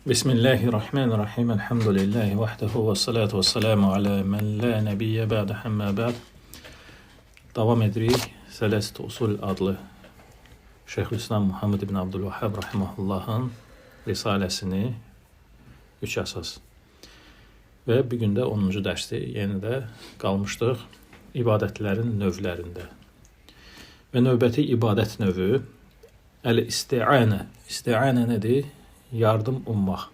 Bismillahirrahmanirrahim. Elhamdülillahi vahdehu ve salatu ve selamu ala men la nebiyyə bə'də həmmə bə'd. Davam edirik. Sələst Usul adlı Şeyxülislam Muhammed ibn Abdülvahhab rahimahullahın risaləsini 3 əsas. Və bu gün də 10-cu dərsdə yenə də qalmışdıq ibadətlərin növlərində. Və növbəti ibadət növü əl-isti'anə. İsti'anə nədir? Yardım ummaq.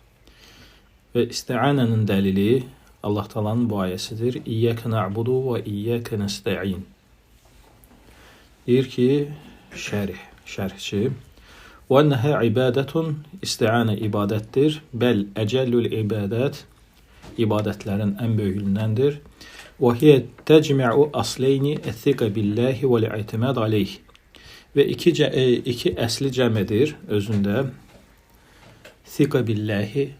Və isti'anənin dəlili Allah Taala'nın bu ayəsidir. İyyəkə na'budu və iyyəkə nəstə'in. Deyir ki, şərhçi və ennəhə ibadətun, isti'anə ibadətdir. Bəl əcəllül ibadət, ibadətlərin ən böyüklüyündəndir. Və hiyə təcmi'u asleyni əthqə billahi və l-i'timad aleyh. Və iki əsli cəm edir özündə. Thiqa billahi,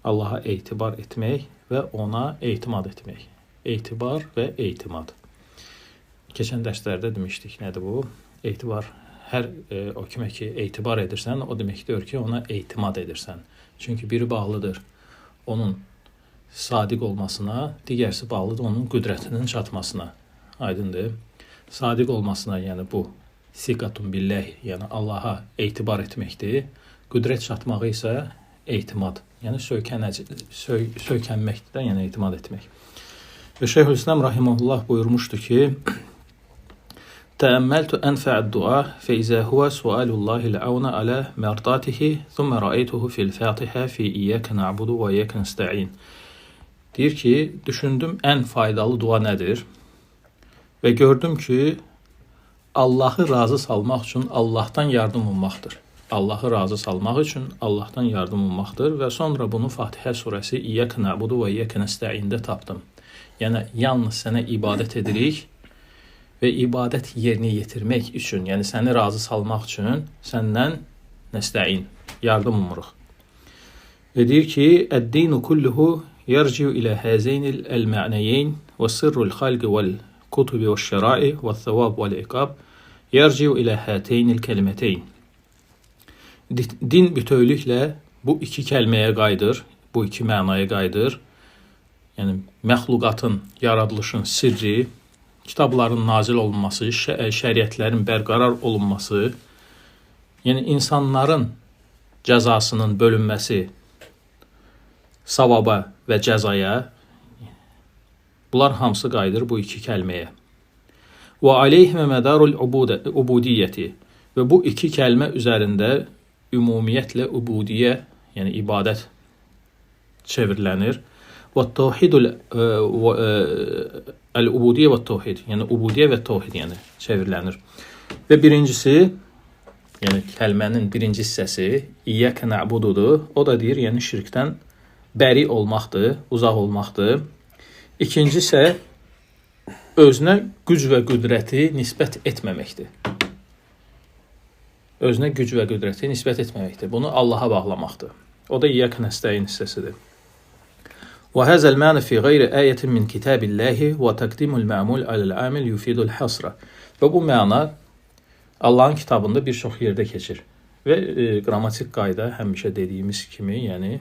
Allaha etibar etmək və ona etimad etmək. Etibar və etimad. Keçən dərslərdə demişdik, nədir bu? Etibar, hər o kimə ki etibar edirsən, o deməkdir ki, ona etimad edirsən. Çünki biri bağlıdır onun sadiq olmasına, digərsi bağlıdır onun qüdrətinin çatmasına. Aydındır. Sadiq olmasına, yəni bu thiqatun billahi, yəni Allaha etibar etməkdir. Qüdrət çatmağı isə etimad, yəni söykənməkdir də, yəni etimad etmək. Və Şeyxülislam rahimehullah buyurmuşdu ki: "Təəmməltu ənfə'd dua fe izə huve sualullahil auna ala merdatihi, thumma ra'aytuhu fil Fatiha fi iyyəkə na'budu və iyyəkə nəstə'in." Deyir ki, düşündüm ən faydalı dua nədir? Və gördüm ki, Allahı razı salmaq üçün Allahdan yardım ummaqdır. Allahı razı salmaq üçün Allahdan yardım ummaqdır və sonra bunu Fatihə surəsi İyyəkə na'budu və iyyəkə nəstə'ində tapdım. Yəni, yalnız sənə ibadət edirik və ibadət yerinə yetirmək üçün, yəni səni razı salmaq üçün səndən nəstə'in, yardım umuruq. Və deyir ki, "Əd-dinu kulluhu yerciu ilə həzeynil əl-mə'nəyeyn və sirrul xalqi vəl-kutubi vəş-şərai vəl-thəvab vəl-iqab yerciu ilə həteynil kəliməteyn." Din bütövlüklə bu iki kəlməyə qayıdır, bu iki mənaya qayıdır. Yəni, məxluqatın, yaradılışın sirri, kitabların nazil olunması, şəriətlərin bərqərar olunması, yəni insanların cəzasının bölünməsi savaba və cəzaya, bunlar hamısı qayıdır bu iki kəlməyə. Və aleyhimə mədarul ubudiyyəti, və bu iki kəlmə üzərində ümumiyyətlə ubudiyyə, yəni ibadət çevrilənir. Və tevhidul el-ubudiyyə və tevhid, yəni ubudiyyə və tevhid, yəni çevrilənir. Və birincisi, yəni kəlmənin birinci hissəsi İyyəkə na'bududur. O da deyir, yəni şirkdən bəri olmaqdır, uzaq olmaqdır. İkinci isə özünə güc və qüdrəti nisbət etməməkdir. Özünə güc və qüdrəti nisbət etməməkdir. Bunu Allaha bağlamaqdır. O da İyyəkə nəstə'in hissəsidir. Və həzəl mə'nə fi qeyri ayətin min kitabillahi və təqdimul mə'mul aləl-amil yufidul hasra. Və bu məna Allahın kitabında bir çox yerdə keçir. Və qrammatik qayda həmişə dediyimiz kimi, yəni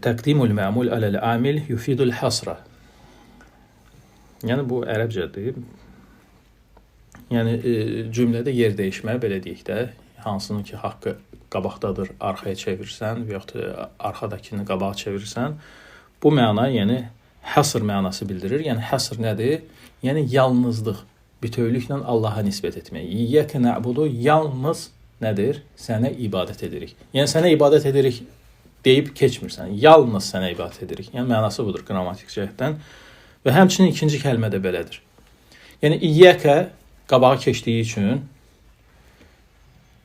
təqdimul mə'mul aləl-amil yufidul hasra. Yəni bu ərəbcədir. Yəni cümlədə yer dəyişmə, belə deyək də, hansının ki haqqı qabaqdadır, arxaya çevirsən və yaxud arxadakını qabağa çevirsən, bu məna, yəni həsr mənası bildirir. Yəni həsr nədir? Yəni yalnızlıq, bütövlüklə Allaha nisbət etmək. İyyəkə na'budu, yalnız nədir? Sənə ibadət edirik. Yəni sənə ibadət edirik deyib keçmirsən. Yalnız sənə ibadət edirik. Yəni mənası budur qrammatik cəhətdən. Və həmçinin ikinci kəlmə də belədir. Yəni iyyəkə qabağa keçdiyi üçün,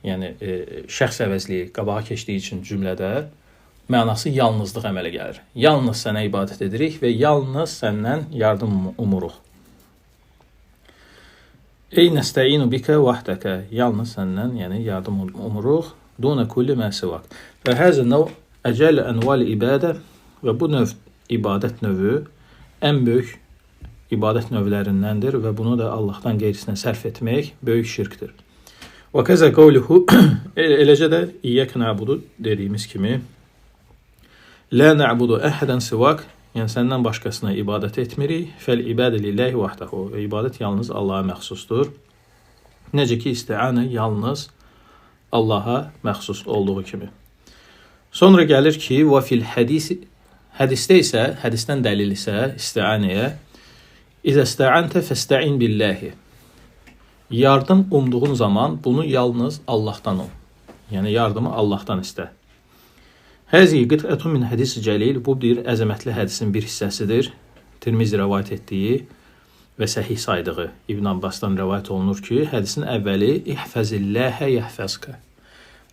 yəni şəxs əvəzliyi qabağa keçdiyi üçün cümlədə mənası yalnızlıq əmələ gəlir. Yalnız sənə ibadət edirik və yalnız səndən yardım umuruq. Ey nəstə'inu bikə vahdəkə, yalnız səndən, yəni yardım umuruq. Duna kulli mə sivak. Və həzə növ əcəl ənval ibadə, və bu növ ibadət növü ən böyük ibadət növlərindəndir və bunu da Allahdan qeyrisinə sərf etmək böyük şirkdir. Və kəzə qavluhu eləcə də İyyəkə nə'budu dediyimiz kimi la na'budu əhədən sivak, yəni səndən başqasına ibadət etmirik. Fəl ibadə lillahi vahdahu. İbadət yalnız Allaha məxsusdur. Necə ki isti'anə yalnız Allaha məxsus olduğu kimi. Sonra gəlir ki, və fil hədisi, hədisdə isə, hədisdən dəlil isə isti'anəyə İzə istə'antə fəstə'in billahi. Yardım umduğun zaman bunu yalnız Allahdan ol. Yəni yardımı Allahdan istə. Həzi qit'ətun min hədis cəlil. Bu bir əzəmətli hədisin bir hissəsidir. Tirmizi rəvayət etdiyi və səhih saydığı İbn Abbasdan rəvayət olunur ki, hədisin əvvəli İhfəzilləhə yəhfəzkə.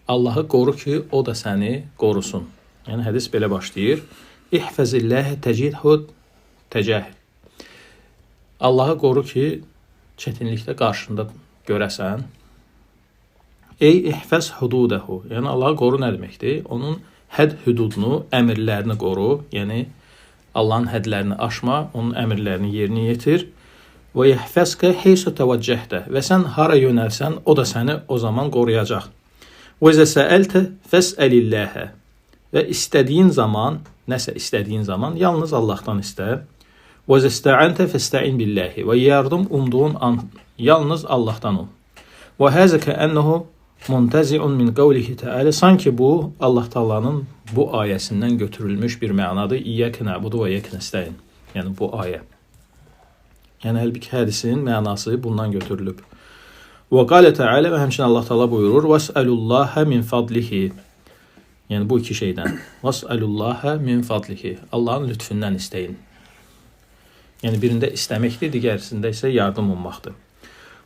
Allahı qoru ki, o da səni qorusun. Yəni hədis belə başlayır. İhfəzilləhə təcihud təcahid. Allahı qoru ki, çətinlikdə qarşında görəsən. Ey ihfəz hududəhu. Yəni Allahı qoru nə deməkdir? Onun hədd hüdudunu, əmrlərini qoru. Yəni Allahın hədlərini aşma, onun əmrlərini yerinə yetir. Və yəhfəzkə heysu təvəccəhdə. Və sən hara yönəlsən, o da səni o zaman qoruyacaq. Və izə səəltə fəsəlilləhə. Və istədiyin zaman, nəsə istədiyin zaman yalnız Allahdan istə. Və izə istə'antə fəstə'in billahi. Və yardım umduğun an yalnız Allahdan ol. Və həzə kəənnəhu muntazi'un min qavlihi təala. Sanki bu Allah Taala'nın bu ayəsindən götürülmüş bir mənadır. İyyəkə nə'budu və iyyəkə nəstə'in. Yəni bu ayə. Yəni halbuki hədisin mənası bundan götürülüb. Və qalə təala və həmçinin Allah Taala buyurur: "Vəs'alullaha min fadlihi." Yəni bu iki şeydən. "Vəs'alullaha min fadlihi." Allahın lütfündən istəyin. Yəni birində istəməkdir, digərisində isə yardım olmaqdır.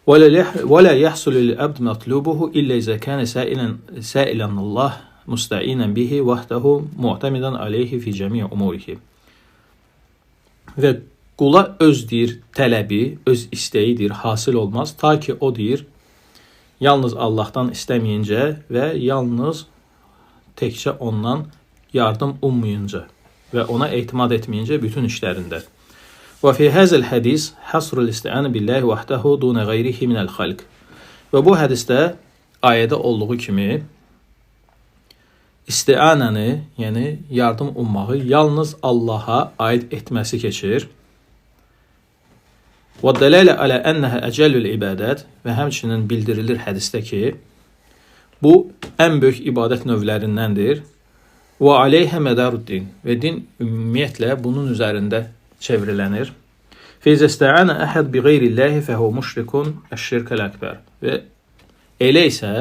Və la yahsulu lil-abd matlubuhu illa izə kana sa'ilan Allah musta'inan bihi vahdahu mu'tamidan alayhi fi cəmi' umurihi. Və qula öz deyir tələbi, öz istəyidir, hasil olmaz ta ki o deyir yalnız Allahdan istəməyincə və yalnız təkcə ondan yardım ummayınca və ona etimad etməyincə bütün işlərində. Və fi həzəl hədis hasrul isti'anə billahi vahdahu duna qeyrihi minəl xalq. Və bu hədisdə ayədə olduğu kimi isti'anəni, yəni yardım ummağı yalnız Allaha aid etməsi keçir. Və dalalə alə ennəhə əcəllül ibadət və həmçinin bildirilir hədisdə ki, bu ən böyük ibadət növlərindəndir. Və aleyhə mədaruddin və din ümumiyyətlə bunun üzərində çevrilənir. Fəizə istə'anə əhəd bi qeyrillahi fəhə müşrikun əşşirkəl əkbər. Və elə isə,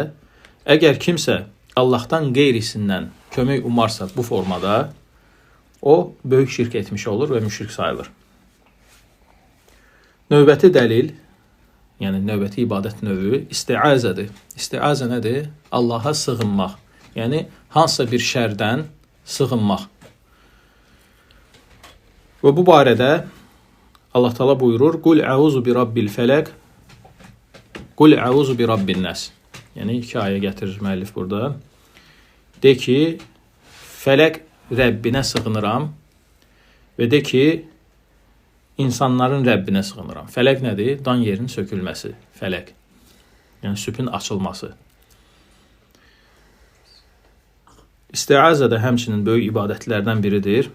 əgər kimsə Allahdan qeyrisindən kömək umarsa bu formada, o böyük şirk etmiş olur və müşrik sayılır. Növbəti dəlil, yəni növbəti ibadət növü istiazədir. İstiazə nədir? Allaha sığınmaq. Yəni hansısa bir şərdən sığınmaq. Və bu barədə Allah Taala buyurur: "Qul a'uzu bi rabbil felak, qul a'uzu bi rabbin nas." Yəni iki ayə gətirir müəllif burada. De ki, fələk Rəbbinə sığınıram və de ki, insanların Rəbbinə sığınıram. Fələk nədir? Dan yerin sökülməsi, fələk. Yəni sübün açılması. İstiazə də həmçinin böyük ibadətlərdən biridir.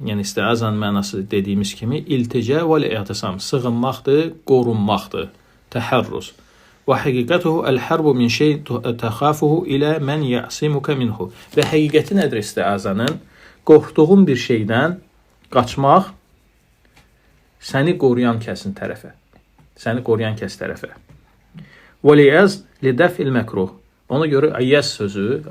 Yəni istiazanın mənası dediyimiz kimi ilticə və-l-i'tisam, sığınmaqdır, qorunmaqdır, təhərrüz. Və həqiqətuhu əl-hərbu min şey təxafuhu ilə mən yəsimuka minhu. Və həqiqəti nədir istiazanın? Qorxduğun bir şeydən qaçmaq səni qoruyan kəsin tərəfə. Səni qoruyan kəs tərəfə. Və-l-iyaz li-dəf'il məkruh. Ona görə ayyaz sözü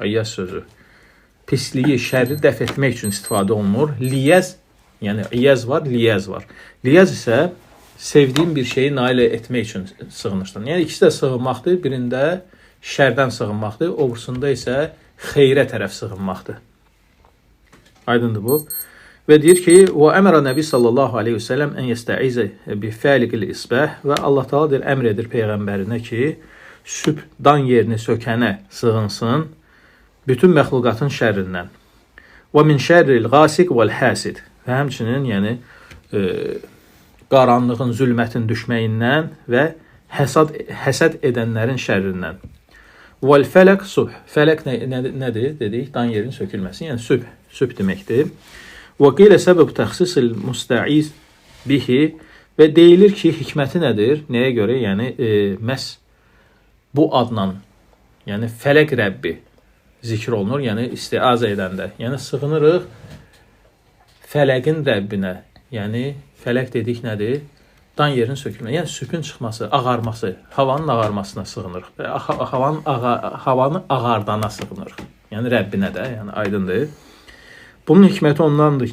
pisliyi, şərri dəf etmək üçün istifadə olunur. Liyəz, yəni iyəz var, liyəz var. Liyəz isə sevdiyin bir şeyi nail etmək üçün sığınırsan. Yəni ikisi də sığınmaqdır. Birində şərdən sığınmaqdır, obrusunda isə xeyrə tərəf sığınmaqdır. Aydındır bu. Və deyir ki, "Və əmrə Nəbi sallallahu aleyhi və səlləm ən yestəizə bi fəliqil isbah." Və Allah Taala deyir, əmr edir peyğəmbərinə ki, sübh dan yerini sökənə sığınsın. Bütün məxluqatın şərrindən. Və min şərril qasiq vəl hasid. Və həmçinin, yəni qaranlığın, zülmətin düşməyindən və həsəd edənlərin şərrindən. Vel felek subh. Felek nədir? Dedik, dan yerin sökülməsi. Yəni sübh deməkdir. Və qilə səbəb təxsisil müstəiz bihi və deyilir ki, hikməti nədir? Nəyə görə? Yəni məhz bu adla, yəni fələk Rəbbi zikr olunur. Yəni istiazə edəndə. Yəni sığınırıq fələqin Rəbbinə. Yəni fələk dedik nədir? Dan yerin sökülməsi. Yəni sübhün çıxması, ağarması, havanın ağarmasına sığınırıq. Havanı ağardana sığınırıq. Yəni Rəbbinə də, yəni aydındır. Bunun hikməti ondandır,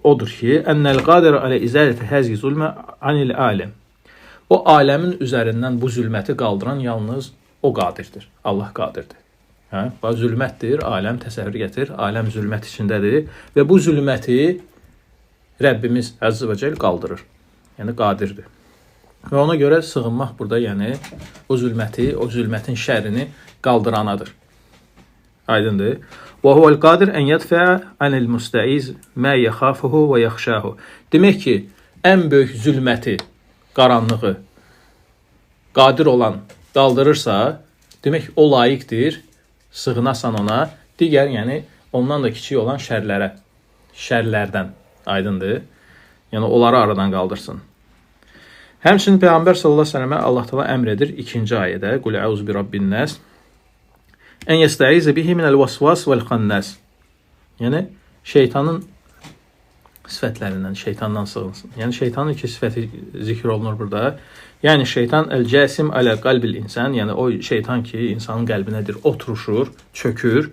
odur ki, ennel qadir alə izaleti həzgi zulmə anil aləm. O aləmin üzərindən bu zülməti qaldıran yalnız o qadirdir. Allah qadirdir. Hə? Bu zülmətdir, aləm təsəvvür gətir, aləm zülmət içindədir və bu zülməti Rəbbimiz Əzza və Cəl qaldırır. Yəni qadirdir. Və ona görə sığınmaq burada, yəni o zülmətin şərrini qaldıranadır. Aydındır. Və huvel qadir en yedfə'a anil müstəiz mə yəxafuhu və yaxşahu. Demək ki, ən böyük zülməti, qaranlığı qadir olan qaldırırsa, demək o layiqdir, sığınasan ona, digər, yəni ondan da kiçik olan şərlərdən, aydındır. Yəni onları aradan qaldırsın. Həmçinin Peyğəmbər sallallahu əleyhi və səlləmə Allah təala əmr edir 2-ci ayədə: "Qul əuzu bi rabbin nas." En yestaize bihi minel vasvas vel xannas. Yəni şeytanın sifətlərindən, şeytandan sığınsın. Yəni şeytanın iki sifəti zikr olunur burada. Yəni şeytan el-casim alə qalbil insan, yəni o şeytan ki, insanın qəlbinədir, oturuşur, çökür.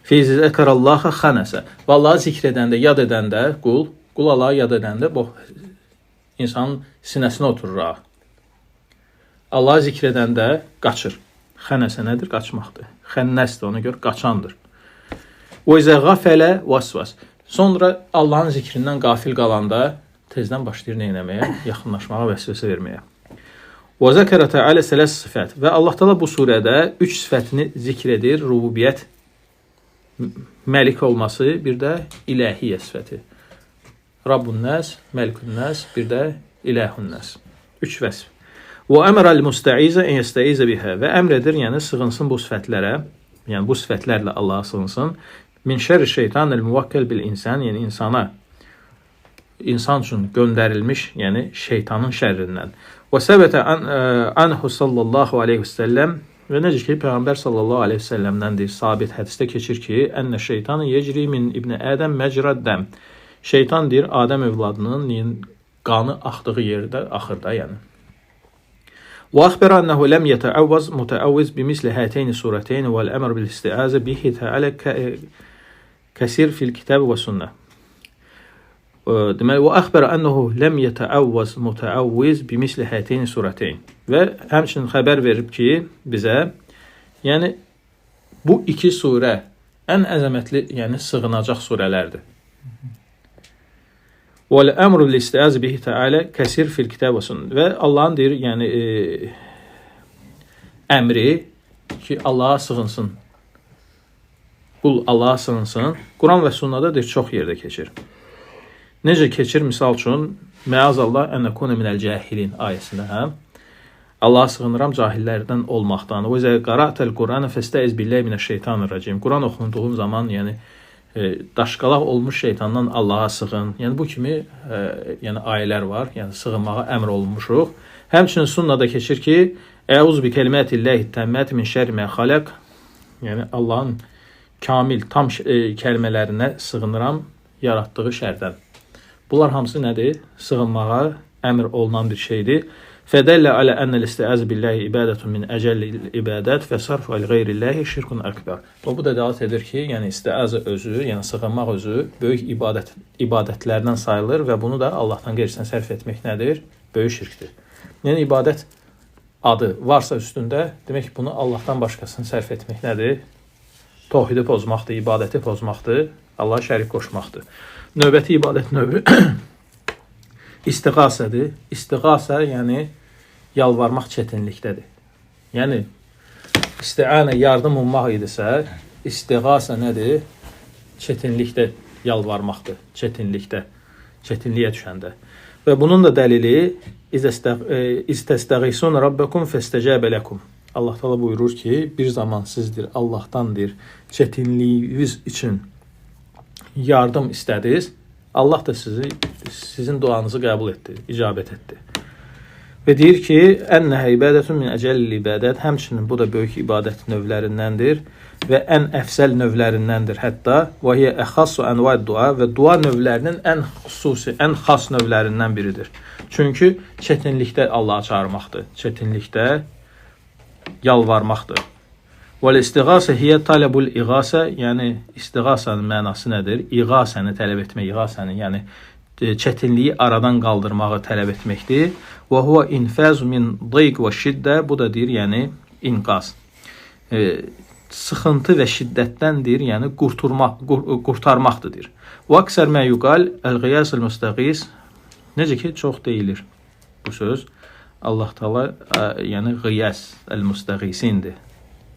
Fi zikrullahi xanasa. Vallahi zikr edəndə, yad edəndə qul Allahı yad edəndə bu insanın sinəsinə oturur. Allahı zikr edəndə qaçır. Xənəsə nədir? Qaçmaqdır. Xənnəsdir, ona görə qaçandır. Və izə qafələ vasvas. Sonra Allahın zikrindən qafil qalanda tezdən başlayır nə etməyə? Yaxınlaşmağa, vəsvəsə verməyə. Və zəkərə təalə sələs sifət. Və Allah təala bu surədə 3 sifətini zikr edir. Rububiyyət, məlik olması, bir də ilahiyyə sifəti. Rabbun nəs, məlikun nəs, bir də ilahun nəs. 3 vəsf. Və əmr əl-müstəizə en yestəizə bihə. Və əmr edir, yəni sığınsın bu sifətlərə, yəni bu sifətlərlə Allaha sığınsın. Min şərri şeytan el-muvakkal bil insan, yəni insan üçün göndərilmiş, yəni şeytanın şərrindən. Və səbətə anhu sallallahu aleyhi və səlləm, və necə ki, Peyğəmbər sallallahu aleyhi və səlləmdəndir, sabit hədisdə keçir ki, ənə şeytanı yecri min ibn Ədəm məcraddəm. Şeytan deyir, Adəm övladının qanı axdığı yerdə axır da, yəni. وأخبر أنه لم يتعوذ متعوذ بمثل هاتين السورتين والأمر بالاستعاذة به تعالى كثير في الكتاب والسنة. وأخبر أنه لم يتعوذ متعوذ بمثل هاتين السورتين. Və həmçinin xəbər verib ki, bizə, yəni bu iki surə ən əzəmətli, yəni sığınacaq surələrdir. وَالْأَمْرُ لِسْتِعَازِ بِهِ تَعَالَى كَسِرْ فِي الْكِتَابِ وَسُنَّةِ. Və Allahın deyir, yəni əmri ki, Allaha sığınsın. Qul Allaha sığınsın. Quran və sünnədə deyir, çox yerdə keçir. Necə keçir? Misal üçün, Məazallah ən nəkuna minəl cahilin ayəsində, hə? Allaha sığınıram cahillərdən olmaqdan. Və izə qara'təl Qur'anə fəstəiz billahi minəşşeytanirracim. Quran oxunduğun zaman, yəni daşqalaq olmuş şeytandan Allaha sığın. Yəni bu kimi yəni ayələr var. Yəni sığınmağa əmr olunmuşuq. Həmçinin sünnədə keçir ki, Əuz bi kəlimatillahi təmmət min şərri mə xalaq. Yəni Allahın kamil, tam kəlmələrinə sığınıram yaratdığı şərdən. Bunlar hamısı nədir? Sığınmağa əmr olunan bir şeydir. Fədəllə alə ənəl istiəz billahi ibadətun min əcəllil ibadət və sarf əl-qeyrillahi şirkun əkbər. Bu da dəlat edir ki, yəni istiəzə özü, yəni sığınmaq özü böyük ibadətlərdən sayılır və bunu da Allahdan qeyrisinə sərf etmək nədir? Böyük şirkdir. Yəni ibadət adı varsa üstündə, demək ki, bunu Allahdan başqasını sərf etmək nədir? Tohidi pozmaqdır, ibadəti pozmaqdır, Allaha şərik qoşmaqdır. Növbəti ibadət növü İstiğasədir. İstiğasə, yəni yalvarmaq çətinlikdədir. Yəni isti'anə yardım ummaq idisə, istiğasə nədir? Çətinlikdə yalvarmaqdır. Çətinliyə düşəndə. Və bunun da dəlili İstəstəğisun rabbəkum fəstəcəbə ləkum. Allah Teala buyurur ki, bir zaman sizdir Allah'tandır çetinliğiniz için yardım istədiniz. Allah da sizin duanızı qəbul etdi, icabət etdi. Və deyir ki, ennəhə ibadətun min əcəlli ibadət, həmçinin bu da böyük ibadət növlərindəndir və ən əfsəl növlərindəndir hətta. Və hiyə əxassu ənva dua və dua növlərinin ən xüsusi, ən xas növlərindən biridir. Çünki çətinlikdə Allah'a çağırmaqdır, çətinlikdə yalvarmaqdır. Vəl-istiğasə hiyə talabul iğasə, yəni istiğasanın mənası nədir? İğasəni tələb etmək, iğasəni, yəni çətinliyi aradan qaldırmağı tələb etməkdir. Və huwa infazu min dayq və şiddə, bu da deyir, yəni inqaz. Sıxıntı və şiddətdəndir, yəni qurtarmaqdır deyir. Və əksər mə yuqal el-qiyas el-müstəqis, necə ki çox deyilir bu söz. Allah Teala yəni qiyas el-müstəqisindir.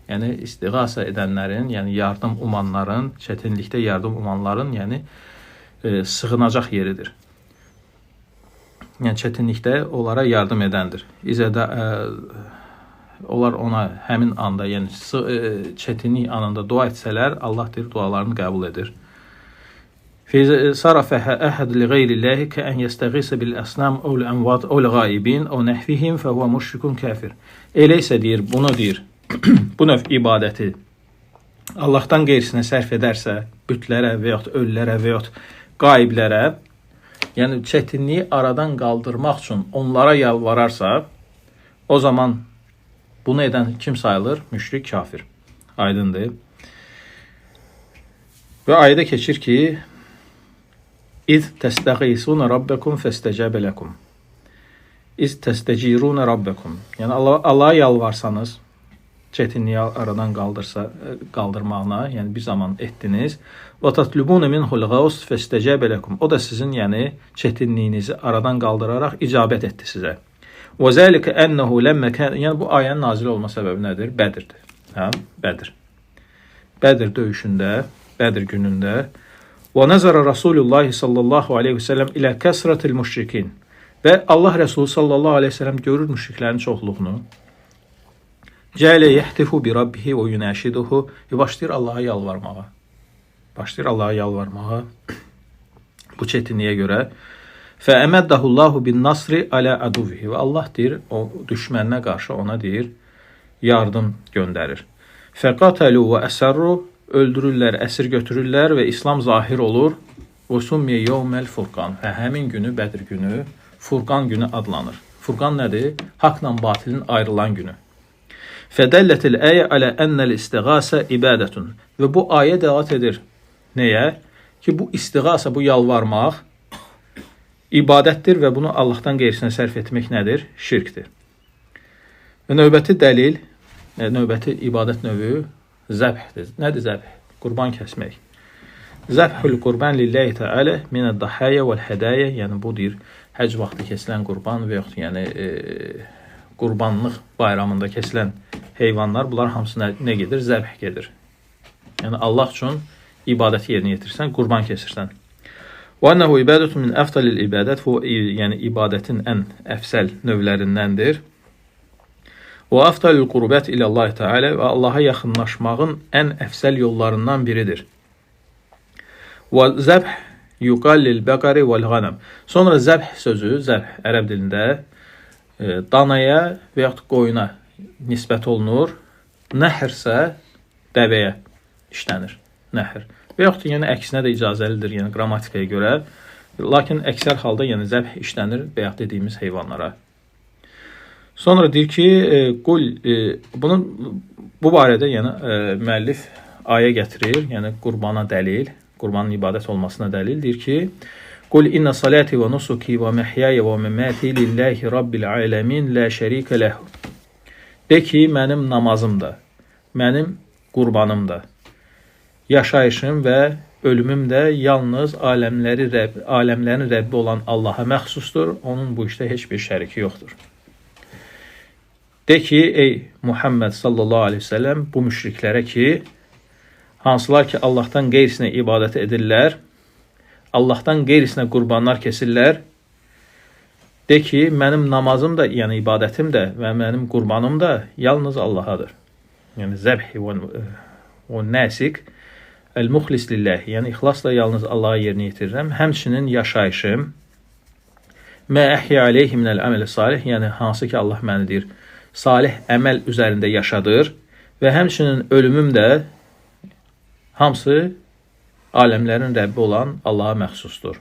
Yəni istiğasa edənlərin, yəni yardım umanların, çətinlikdə yardım umanların, yəni sığınacaq yeridir. Yəni çətinlikdə onlara yardım edəndir. İzədə onlar ona həmin anda, yəni çətinlik anında dua etsələr, Allah deyir, dualarını qəbul edir. Sarafə əhəd li qeyrillahi kən yəstəğisə bil əsnam əl əmvat əl qaibin əv nəhvihim fəhvə müşrikun kafir. Elə isə deyir, bunu deyir, bu növ ibadəti Allahdan qeyrisinə sərf edərsə, bütlərə və yaxud ölülərə və yaxud qaiblərə, yəni çətinliyi aradan qaldırmaq üçün onlara yalvararsa, o zaman bunu edən kim sayılır? Müşrik, kafir. Aydındır. Və ayədə keçir ki, İz təstəğisuna rabbəkum fəstəcəbə ləkum. İz təstəciruna rabbəkum. Yəni Allah'a yalvarsanız, çətinliyi aradan qaldırmağına, yəni bir zaman etdiniz. Və tatlubuna minhul gaus fəstəcəbə ləkum. O da sizin, yəni çətinliyinizi aradan qaldıraraq icabət etdi sizə. Və zəlikə ənəhu ləmmə kən, yəni bu ayənin nazil olma səbəbi nədir? Bədirdir. Hə? Bədir. Bədir döyüşündə, Bədir günündə və nəzərə Rasulullah sallallahu aleyhi və səlləm ilə kəsrətil müşrikin. Və Allah Resulü sallallahu aleyhi və səlləm görür müşriklərin çoxluğunu. Cələ yəhtifu bi rabbihi və yunəşiduhu. Başlayır Allah'a yalvarmağa. Başlayır Allah'a yalvarmağa bu çətinliyə görə. Fəəməddəhullahu bin nasri alə aduvihi. Və Allah deyir, o düşməninə qarşı ona deyir, yardım göndərir. Fəqatəlu və əsərru, öldürürlər, əsir götürürlər və İslam zahir olur. Və summiyə yevməl furqan. Və həmin günü, Bədir günü, Furqan günü adlanır. Furqan nədir? Haqla batilin ayrılan günü. Fədəllətil əyə alə ennəl istiğasə ibadətun. Və bu ayə dəlat edir. Nəyə? Ki bu istiğasa, bu yalvarmaq ibadətdir və bunu Allahdan qeyrisinə sərf etmək nədir? Şirkdir. Və növbəti dəlil, növbəti ibadət növü zəbhdir. Nədir zəbh? Qurban kəsmək. Zəbhül qurban lillahi təalə minəd dahaya vəl hədəyə. Yəni bu deyir, həc vaxtı kesilən qurban və yaxud yəni qurbanlıq bayramında kesilən heyvanlar, bunlar hamısı nə gedir? Zəbh gedir. Yəni Allah üçün ibadəti yerinə yetirsən, qurban kesirsən. Və ənəhu ibadətun min əfdalil ibadət, yəni ibadətin ən əfsəl növlərindəndir. Və əfdalil qurbət ilə Allah Teala, və Allaha yaxınlaşmağın ən əfsəl yollarından biridir. Və zəbh yuqallil bəqari vəl-ğanəm. Sonra zəbh sözü, zəbh ərəb dilində danaya və yaxud qoyuna nisbət olunur. Nəhrsə dəvəyə işlənir. Nəhr. Və yaxud yəni əksinə də icazəlidir, yəni qrammatikaya görə. Lakin əksər halda yəni zəbh işlənir bəyək dediyimiz heyvanlara. Sonra deyir ki, bu barədə yəni müəllif ayə gətirir, yəni qurbana dəlil, qurbanın ibadət olmasına dəlil. Deyir ki, Qul inna salati və nusuki və məhyaya və məmati lillahi rabbil aləmin la şərikə ləhu. De ki, mənim namazım da, mənim qurbanım da, yaşayışım və ölümüm də yalnız aləmlərin Rəbbi olan Allaha məxsusdur. Onun bu işdə heç bir şəriki yoxdur. De ki, ey Muhammed sallallahu aleyhi ve sellem, bu müşriklərə ki, hansılar ki Allahdan qeyrisinə ibadət edirlər, Allahdan qeyrisinə qurbanlar kesirlər, De ki, mənim namazım da, yəni ibadətim də və mənim qurbanım da yalnız Allahadır. Yəni zəbhi və nəsik el-muxlis lillah, yəni ixlasla yalnız Allaha yerinə yetirirəm. Həmçinin yaşayışım mə əhya aleyhi minəl əməl salih, yəni hansı ki Allah məni deyir, salih əməl üzərində yaşadır və həmçinin ölümüm də hamısı aləmlərin Rəbbi olan Allaha məxsusdur.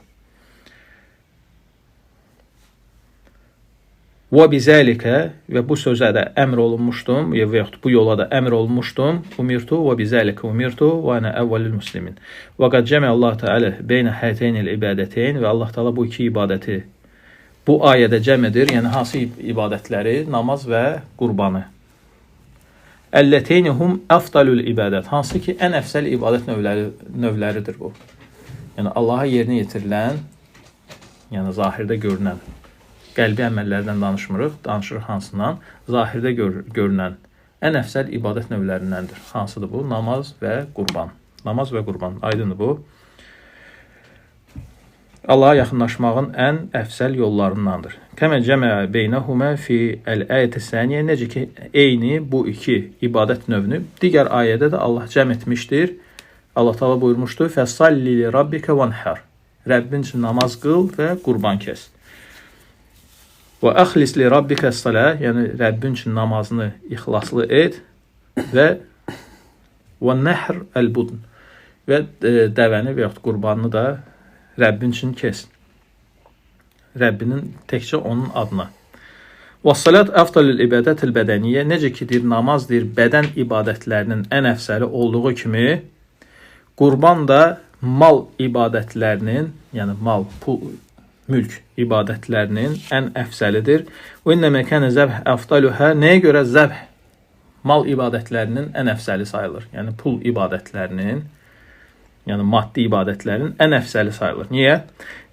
Və bizəlikə, və bu sözə də əmr olunmuşdum, və yaxud bu yola da əmr olunmuşdum. Umirtu və bizəlikə umirtu və ənə əvvəlül müslimin. Və qəd cəmə Allah Teala beynə hətəynil ibadəteyn, və Allah Teala bu iki ibadəti bu ayədə cəm edir. Yəni hansı ibadətləri? Namaz və qurbanı. Əlləteynihum əfdalül ibadət, hansı ki ən əfsəl ibadət növləridir bu. Yəni Allaha yerinə yetirilən, yəni zahirdə görünən, qəlbi əməllərdən danışırıq hansından, zahirdə görünən ən əfsəl ibadət növlərindəndir. Hansıdır bu? Namaz və qurban. Namaz və qurban, aydındır bu. Allaha yaxınlaşmağın ən əfsəl yollarındandır. Kəmə cəmə beynəhumə fi əl-əyət-i səniyyə, necə ki, eyni bu iki ibadət növünü digər ayədə də Allah cəm etmişdir. Allah Teala buyurmuşdur, fəsalli li rabbikə vanhər, Rəbbin üçün namaz qıl və qurban kəs. Və əxlis li rabbikə s-salə, yəni Rəbbin üçün namazını ixlaslı et və nəhr əl-budn, və dəvəni və yaxud qurbanını da Rəbbin üçün kes. Rəbbinin təkcə onun adına. Və salat əfdalül ibadətil bədəniyyə, necə ki deyir, namaz deyir, bədən ibadətlərinin ən əfsəli olduğu kimi, qurban da mal ibadətlərinin, yəni mal, pul, mülk ibadətlərinin ən əfsəlidir. Və innə məkənə zəbh əfdaluhə, nəyə görə zəbh mal ibadətlərinin ən əfsəli sayılır? Yəni pul ibadətlərinin, yəni maddi ibadətlərin ən əfsəli sayılır. Niyə?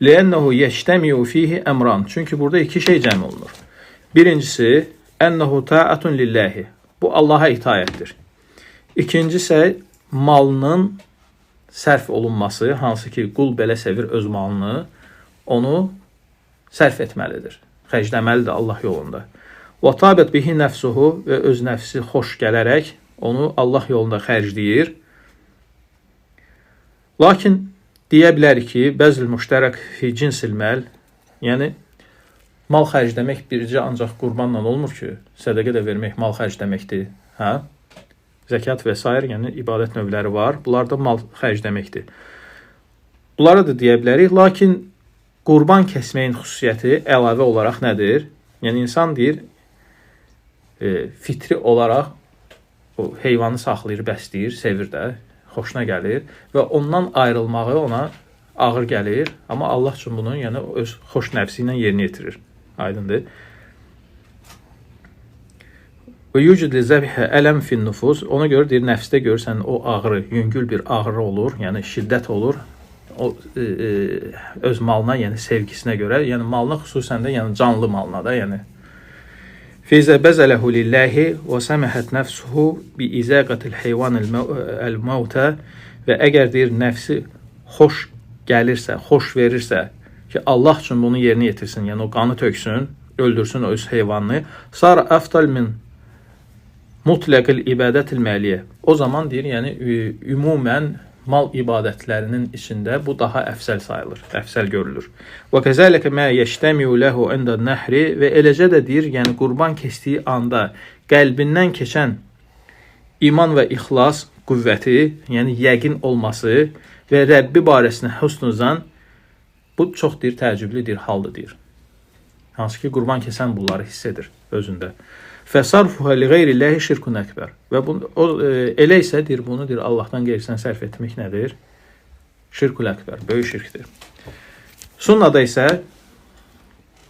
Lənnəhu yəştəmiyu fihi əmran. Çünki burada iki şey cəm olunur. Birincisi, ənəhu ta'atun lillahi. Bu Allaha itayətdir. İkincisi, malının sərf olunması, hansı ki qul belə sevir öz malını, onu sərf etməlidir. Xərcləməlidir Allah yolunda. Və tabət bihi nəfsuhu, və öz nəfsi xoş gələrək onu Allah yolunda xərcləyir. Lakin deyə bilərik ki, bəzil müştərək fi cinsil məl, yəni mal xərcləmək bircə ancaq qurbanla olmur ki, sədəqə də vermək mal xərcləməkdir. Hə? Zəkat və s. yəni ibadət növləri var. Bunlar da mal xərcləməkdir. Bunlara da deyə bilərik. Lakin qurban kəsməyin xüsusiyyəti əlavə olaraq nədir? Yəni insan deyir, fitri olaraq o heyvanı saxlayır, bəsləyir, sevir də, xoşuna gəlir və ondan ayrılmağı ona ağır gəlir. Amma Allah üçün bunu yəni öz xoş nəfsi ilə yerinə yetirir. Aydındır. Və yücüdli zəbhə ələm fin nüfus. Ona görə deyir, nəfsdə görürsən o ağrı, yüngül bir ağrı olur, yəni şiddət olur. O öz malına, yəni sevgisinə görə, yəni malına xüsusən də, yəni canlı malına da, yəni Fizə bəzələhu lillahi və səməhət nəfsuhu bi izəqətil heyvan əl-məvtə, və əgər deyir, nəfsi xoş gəlirsə, xoş verirsə ki, Allah üçün bunu yerinə yetirsin, yəni o qanı töksün, öldürsün o öz heyvanını, sara əftal min mutləqil ibadətil məliyyə. O zaman deyir, yəni ümumən mal ibadətlərinin içində bu daha əfsəl sayılır, əfsəl görülür. Və kəzəlikə mə yəştəmiyu ləhu əndə nəhri, və eləcə də deyir, yəni qurban kestiyi anda qəlbindən keçən iman və ixlas qüvvəti, yəni yəqin olması və Rəbbi barəsində hüsnüzan, bu çox deyir, təəccüblidir haldır deyir. Hansı ki, qurban kəsən bunları hiss edir özündə. Fəsarfuhə li qeyrillahi şirkun əkbər. Və elə isə deyir, bunu deyir, Allahdan qeyrisinə sərf etmək nədir? Şirkul əkbər, böyük şirkdir. Sunnada isə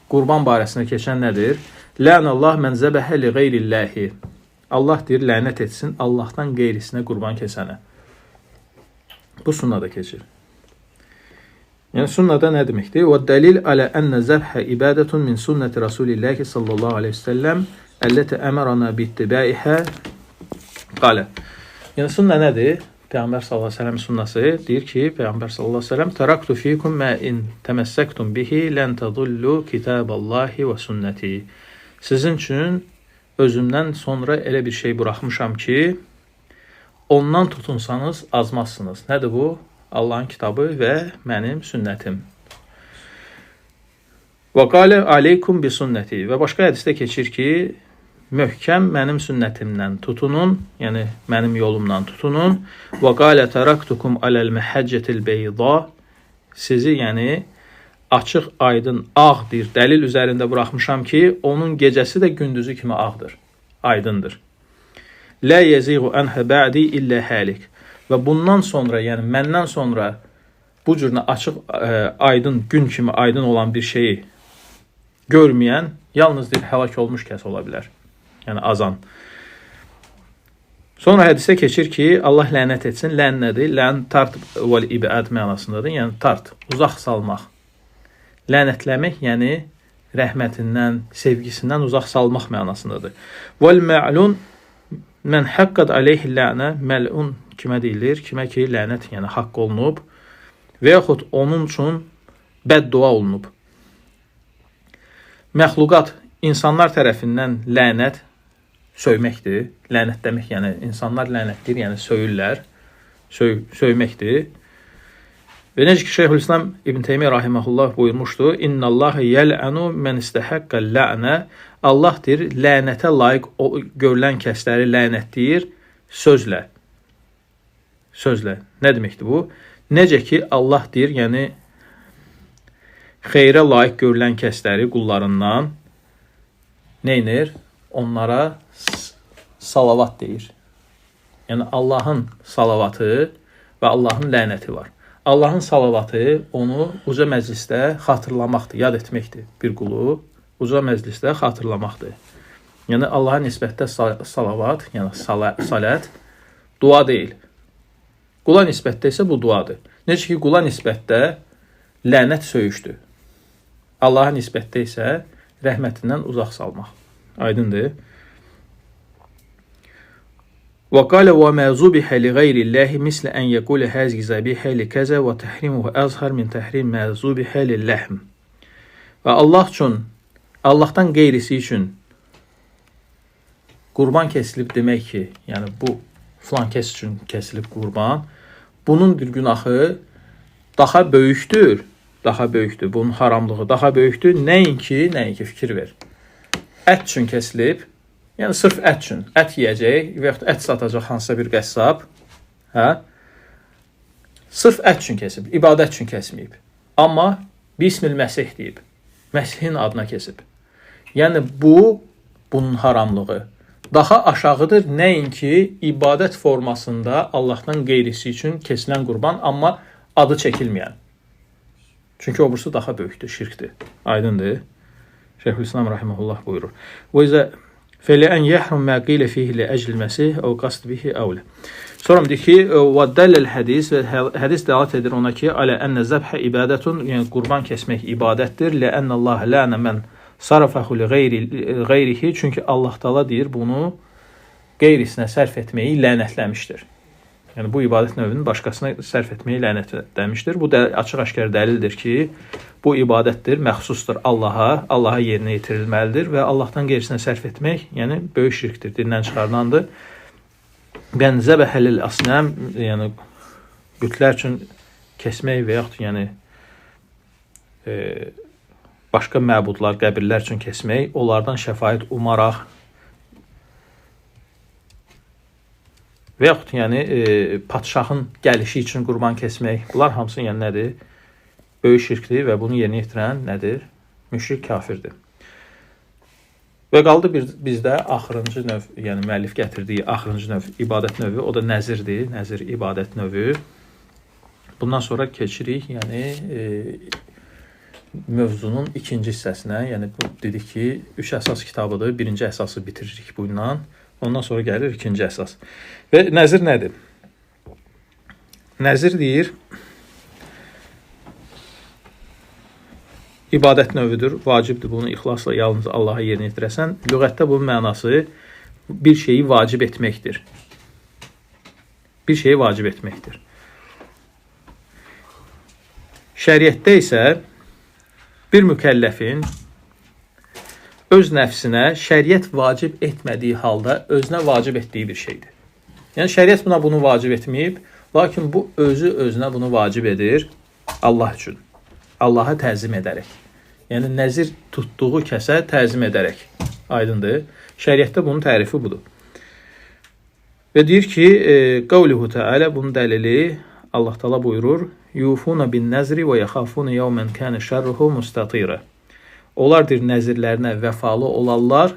qurban barəsində keçən nədir? Lənəllah mən zəbəhə li qeyrillahi. Allah deyir, lənət etsin Allahdan qeyrisinə qurban kəsənə. Bu sunnada keçir. Yəni sunnada nə deməkdir? Və dəlil alə ənə zəbhə ibadətun min sünnəti Rasulillahi sallallahu aleyhi ve sellem əlləti əmərana bittibəihə qalə. Yəni sünnə nədir? Peyğəmbər sallallahu əleyhi və səlləm sünnəsi deyir ki, Peyğəmbər sallallahu əleyhi və səlləm taraktu fikum ma in tamassaktum bihi lan tadullu kitaballahi və sünnəti. Sizin üçün özümdən sonra elə bir şey buraxmışam ki, ondan tutunsanız azmazsınız. Nədir bu? Allahın kitabı və mənim sünnətim. Və qalə aleykum bi sünnəti. Və başqa hədisdə keçir ki, möhkəm mənim sünnətimdən tutunun, yəni mənim yolumdan tutunun. Və qalə taraktukum aləl məhəccətil beyda. Sizi, yəni açıq, aydın, ağ bir dəlil üzərində buraxmışam ki, onun gecəsi də gündüzü kimi ağdır, aydındır. Lə yeziğu ənhə bə'di illə həlik. Və bundan sonra, yəni məndən sonra bu cür açıq, aydın, gün kimi aydın olan bir şeyi görməyən yalnız bir həlak olmuş kəs ola bilər. Yəni azan. Sonra hədisə keçir ki, Allah lənət etsin. Lən nədir? Lən tart vəl ibad mənasındadır. Yəni tart, uzaq salmaq. Lənətləmək, yəni rəhmətindən, sevgisindən uzaq salmaq mənasındadır. Vəl mə'lun mən haqqad aleyhi lənə, məlun kimə deyilir? Kimə ki, lənət, yəni haqq olunub və yaxud onun üçün bəddua olunub. Məxluqat, insanlar tərəfindən lənət söyməkdir. Lənət demək, yəni insanlar lənətdir, yəni söyürlər, söyməkdir. Və necə ki, Şeyxülislam İbn Teymiyyə rahimehullah buyurmuşdu, İnnəllahi yəl'ənu mən istəhəqqə lənə. Allah deyir, lənətə layiq görülən kəsləri lənətləyir sözlə. Sözlə. Nə deməkdir bu? Necə ki, Allah deyir, yəni xeyrə layiq görülən kəsləri qullarından neynir? Onlara salavat deyir. Yəni Allahın salavatı və Allahın lənəti var. Allahın salavatı onu uca məclisdə xatırlamaqdır, yad etməkdir. Bir qulu uca məclisdə xatırlamaqdır. Yəni Allaha nisbətdə salavat, yəni salət, dua deyil. Qula nisbətdə isə bu duadır. Necə ki, qula nisbətdə lənət söyüşdür. Allaha nisbətdə isə rəhmətindən uzaq salmaq. Aydındır. Və qalə və mə zubihə li qeyrillahi mislə ən yəqulə həzgi zəbihə li kəzə və təhrimuhu əzhar min təhrim mə zubihə lilləhm. Və Allah üçün, Allahdan qeyrisi üçün qurban kesilib demək ki, yəni bu filan kəs üçün kesilib qurban, bunun bir günahı daha böyükdür, bunun haramlığı daha böyükdür, nəinki fikir ver. Ət üçün kesilib, yəni sırf ət üçün, ət yiyəcək və yaxud ət satacaq hansısa bir qəssab, sırf ət üçün kesib, ibadət üçün kesməyib. Amma bismil məsih deyib, Məsihin adına kesib. Yəni bunun haramlığı daha aşağıdır, nəinki ibadət formasında Allahdan qeyrisi üçün kesilən qurban, amma adı çəkilməyən. Çünki o bursu daha böyükdür, şirkdir. Aydındır. Şeyxülislam rahimehullah buyurur. Və izə fələn yəhrum mə qilə fihi li əcl məsih əv qasd bihi əvlə. Sonra deyir ki, və dəlləl hədis və hədis dəlalət edir ona ki, alə ənə zəbhə ibadətun, yəni qurban kəsmək ibadətdir. Lə ənəllaha lənə mən sarafəhu li qeyrihi, çünki Allah Taala deyir bunu qeyrisinə sərf etməyi lənətləmişdir. Yəni bu ibadət növünün başqasına sərf etməyi lənətləmişdir. Bu da açıq-aşkar dəlildir ki, bu ibadətdir, məxsusdur Allaha yerinə yetirilməlidir və Allahdan qeyrisinə sərf etmək, yəni böyük şirkdir, dindən çıxarılandır. Bən zəbəhəlil asnəm, yəni bütlər üçün kesmək və yaxud yəni başqa məbudlar, qəbirlər üçün kesmək, onlardan şəfaət umaraq və yaxud yəni padşahın gəlişi üçün qurban kesmək, bunlar hamısı yəni nədir? Böyük şirkdir və bunu yerinə yetirən nədir? Müşrik kafirdir. Və qaldı bizdə axırıncı növ, yəni müəllif gətirdiyi axırıncı növ ibadət növü, o da nəzirdir, nəzir ibadət növü. Bundan sonra keçirik, yəni mövzunun ikinci hissəsinə, yəni dedik ki, 3 əsas kitabıdır, birinci əsası bitiririk bu ilə, ondan sonra gəlir ikinci əsas. Və nəzir nədir? Nəzir deyir, ibadət növüdür, vacibdir bunu ixlasla yalnız Allaha yerinə yetirəsən. Lüğətdə bunun mənası bir şeyi vacib etməkdir. bir şeyi vacib etməkdir. Şəriətdə isə bir mükəlləfin öz nəfsinə şəriət vacib etmədiyi halda özünə vacib etdiyi bir şeydir. Yəni, şəriət buna bunu vacib etməyib, lakin bu özünə bunu vacib edir Allah üçün. Allaha təzim edərək. Yəni, nəzir tutduğu kəsə təzim edərək. Aydındır. Şəriətdə bunun tərifi budur. Və deyir ki, qavluhu Teala, bunun dəlili Allah Teala buyurur, yufuna bin nəzri və yaxafuna yawman kana şerruhu mustatira. Onlar deyir, nəzirlərinə vəfalı olarlar,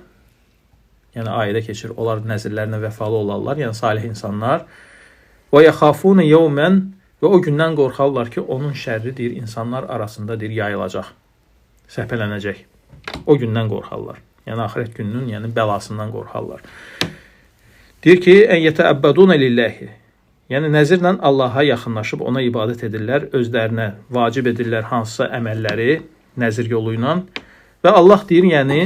yəni ayədə keçir, onlar nəzirlərinə vəfalı olarlar, yəni salih insanlar. Və yaxafuna yawman, və o gündən qorxarlar ki, onun şərri deyir, insanlar arasında deyir, yayılacaq, səpələnəcək. O gündən qorxarlar. Yəni axirət gününün, yəni bəlasından qorxarlar. Deyir ki, ən yətəəbbədunə lillahi. Yəni nəzirlə Allaha yaxınlaşıb ona ibadət edirlər, özlərinə vacib edirlər hansısa əməlləri nəzir yolu ilə. Və Allah deyir, yəni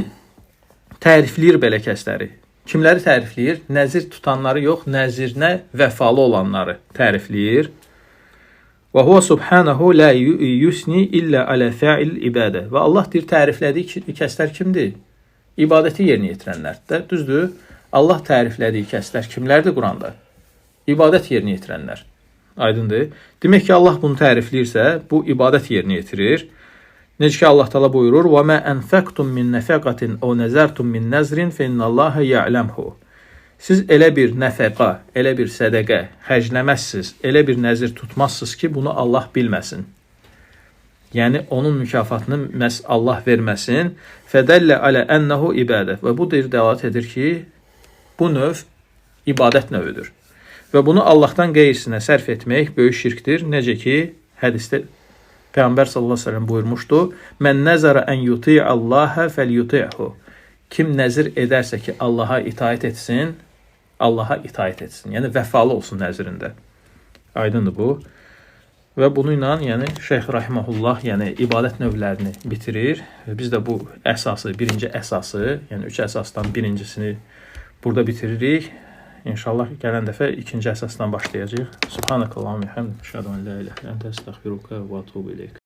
tərifləyir belə kəsləri. Kimləri tərifləyir? Nəzir tutanları yox, nəzirinə vəfalı olanları tərifləyir. Və huve subhanahu la yusni illa ala fa'il ibadə. Və Allah deyir, təriflədiyi kəslər kimdir? İbadəti yerinə yetirənlər. Düzdür? Allah təriflədiyi kəslər kimlərdir Quranda? İbadət yerinə yetirənlər. Aydındır? Demək ki, Allah bunu tərifləyirsə, bu ibadət yerinə yetirir. Necə ki, Allah Teala buyurur, وَمَا أَنْفَقْتُمْ مِنْ نَفَقَةٍ أَوْ نَزَرْتُمْ مِنْ نَزْرٍ فَإِنَّ اللّٰهَ يَعْلَمْهُ. Siz elə bir nəfəqa, elə bir sədəqə xərcləməzsiniz, elə bir nəzir tutmazsınız ki, bunu Allah bilməsin. Yəni, onun mükafatını məhz Allah verməsin. فَدَلَّ عَلَى أَنَّهُ ibadə. Və bu deyir, dəlalət edir ki, bu növ ibadət növüdür. Və bunu Allahdan qeyrisinə sərf etmək böyük şirkdir. Necə ki, hədisdə Peyğəmbər sallallahu əleyhi və səlləm buyurmuşdu: "Mən nəzərə ən yuti' Allaha felyuti'hu." Kim nəzir edərsə ki, Allaha itaat etsin, Allaha itaat etsin. Yəni vəfalı olsun nəzirində. Aydındır bu. Və bunu ilə, yəni Şeyx rahimehullah, yəni ibadət növlərini bitirir. Biz də bu əsası, birinci əsası, yəni 3 əsasdan birincisini burada bitiririk. İnşallah gələn dəfə ikinci əsasdan başlayacağıq. Subhanakallahumma və bihamdika, əşhadu an la ilaha illə ente, estəğfiruka və etûbu ileyk.